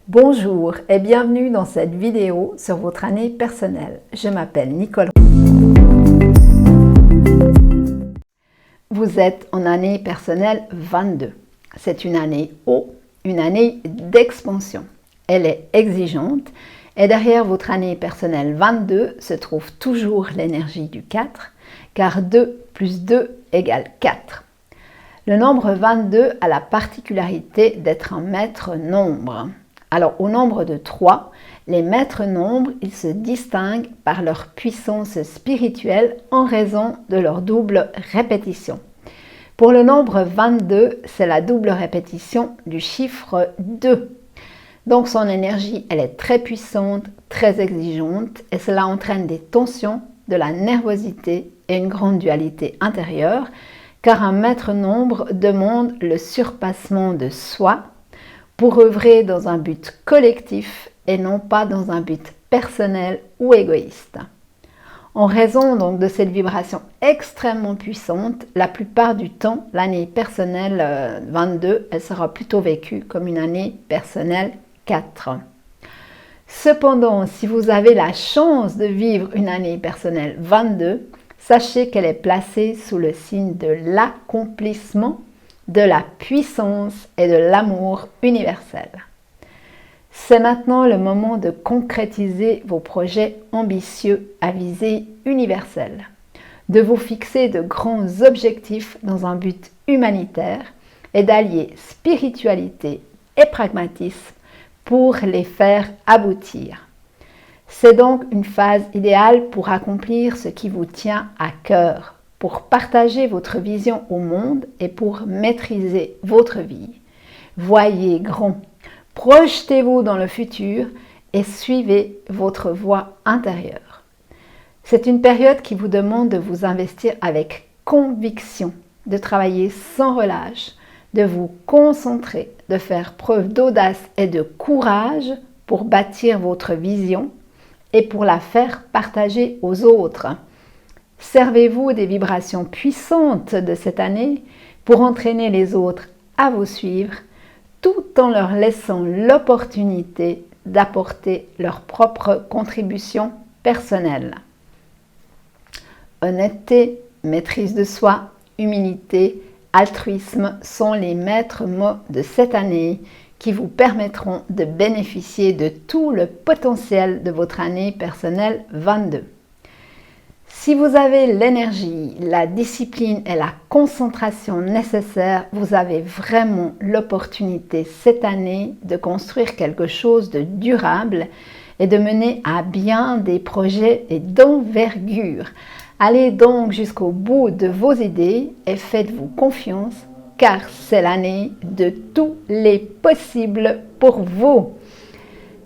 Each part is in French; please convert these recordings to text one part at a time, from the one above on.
Bonjour et bienvenue dans cette vidéo sur votre année personnelle. Je m'appelle Nicole. Vous êtes en année personnelle 22. C'est une année haut, une année d'expansion. Elle est exigeante et derrière votre année personnelle 22 se trouve toujours l'énergie du 4, car 2 plus 2 égale 4. Le nombre 22 a la particularité d'être un maître nombre. Alors, au nombre de 3, les maîtres nombres, ils se distinguent par leur puissance spirituelle en raison de leur double répétition. Pour le nombre 22, c'est la double répétition du chiffre 2. Donc, son énergie, elle est très puissante, très exigeante et cela entraîne des tensions, de la nervosité et une grande dualité intérieure, car un maître nombre demande le surpassement de soi, pour œuvrer dans un but collectif et non pas dans un but personnel ou égoïste. En raison donc de cette vibration extrêmement puissante, la plupart du temps, l'année personnelle 22, elle sera plutôt vécue comme une année personnelle 4. Cependant, si vous avez la chance de vivre une année personnelle 22, sachez qu'elle est placée sous le signe de l'accomplissement, de la puissance et de l'amour universel. C'est maintenant le moment de concrétiser vos projets ambitieux à visée universelle, de vous fixer de grands objectifs dans un but humanitaire et d'allier spiritualité et pragmatisme pour les faire aboutir. C'est donc une phase idéale pour accomplir ce qui vous tient à cœur, pour partager votre vision au monde et pour maîtriser votre vie. Voyez grand, projetez-vous dans le futur et suivez votre voie intérieure. C'est une période qui vous demande de vous investir avec conviction, de travailler sans relâche, de vous concentrer, de faire preuve d'audace et de courage pour bâtir votre vision et pour la faire partager aux autres. Servez-vous des vibrations puissantes de cette année pour entraîner les autres à vous suivre, tout en leur laissant l'opportunité d'apporter leur propre contribution personnelle. Honnêteté, maîtrise de soi, humilité, altruisme sont les maîtres mots de cette année qui vous permettront de bénéficier de tout le potentiel de votre année personnelle 22. Si vous avez l'énergie, la discipline et la concentration nécessaires, vous avez vraiment l'opportunité cette année de construire quelque chose de durable et de mener à bien des projets d'envergure. Allez donc jusqu'au bout de vos idées et faites-vous confiance, car c'est l'année de tous les possibles pour vous.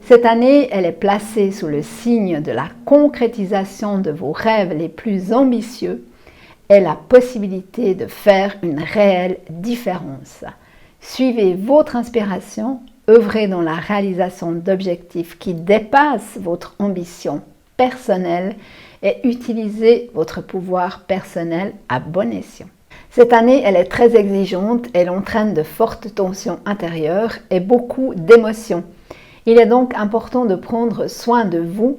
Cette année, elle est placée sous le signe de la concrétisation de vos rêves les plus ambitieux et la possibilité de faire une réelle différence. Suivez votre inspiration, œuvrez dans la réalisation d'objectifs qui dépassent votre ambition personnelle et utilisez votre pouvoir personnel à bon escient. Cette année, elle est très exigeante, elle entraîne de fortes tensions intérieures et beaucoup d'émotions. Il est donc important de prendre soin de vous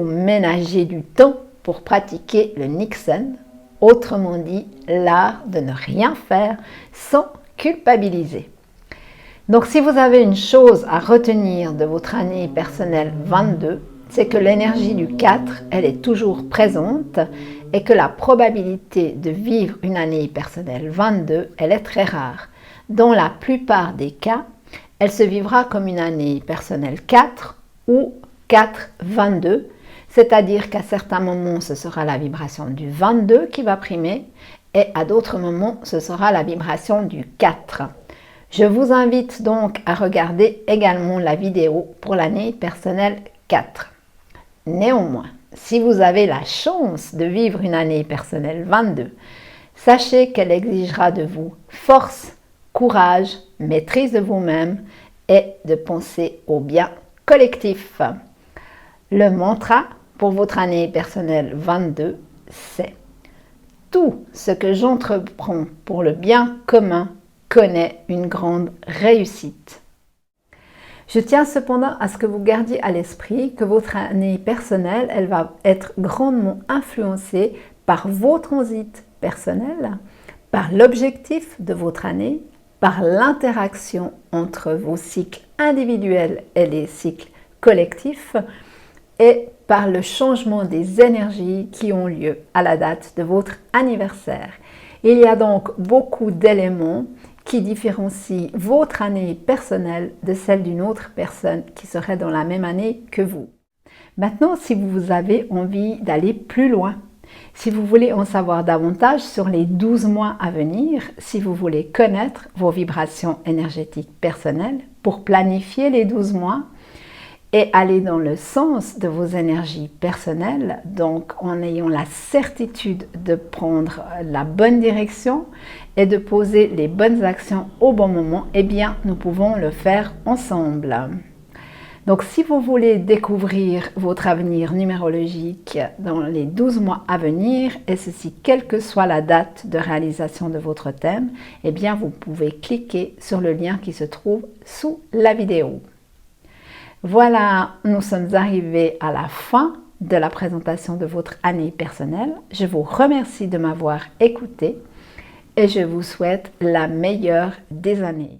ménager du temps pour pratiquer le Niksen, autrement dit l'art de ne rien faire sans culpabiliser. Donc si vous avez une chose à retenir de votre année personnelle 22, c'est que l'énergie du 4, elle est toujours présente et que la probabilité de vivre une année personnelle 22, elle est très rare. Dans la plupart des cas, elle se vivra comme une année personnelle 4 ou 4-22, c'est-à-dire qu'à certains moments, ce sera la vibration du 22 qui va primer et à d'autres moments, ce sera la vibration du 4. Je vous invite donc à regarder également la vidéo pour l'année personnelle 4. Néanmoins, si vous avez la chance de vivre une année personnelle 22, sachez qu'elle exigera de vous force, courage, maîtrise de vous-même et de penser au bien collectif. Le mantra pour votre année personnelle 22, c'est « Tout ce que j'entreprends pour le bien commun connaît une grande réussite ». Je tiens cependant à ce que vous gardiez à l'esprit que votre année personnelle, elle va être grandement influencée par vos transits personnels, par l'objectif de votre année, par l'interaction entre vos cycles individuels et les cycles collectifs et par le changement des énergies qui ont lieu à la date de votre anniversaire. Il y a donc beaucoup d'éléments qui différencie votre année personnelle de celle d'une autre personne qui serait dans la même année que vous. Maintenant, si vous avez envie d'aller plus loin, si vous voulez en savoir davantage sur les 12 mois à venir, si vous voulez connaître vos vibrations énergétiques personnelles pour planifier les 12 mois et aller dans le sens de vos énergies personnelles, donc en ayant la certitude de prendre la bonne direction et de poser les bonnes actions au bon moment, eh bien, nous pouvons le faire ensemble. Donc, si vous voulez découvrir votre avenir numérologique dans les 12 mois à venir, et ceci quelle que soit la date de réalisation de votre thème, eh bien, vous pouvez cliquer sur le lien qui se trouve sous la vidéo. Voilà, nous sommes arrivés à la fin de la présentation de votre année personnelle. Je vous remercie de m'avoir écouté et je vous souhaite la meilleure des années.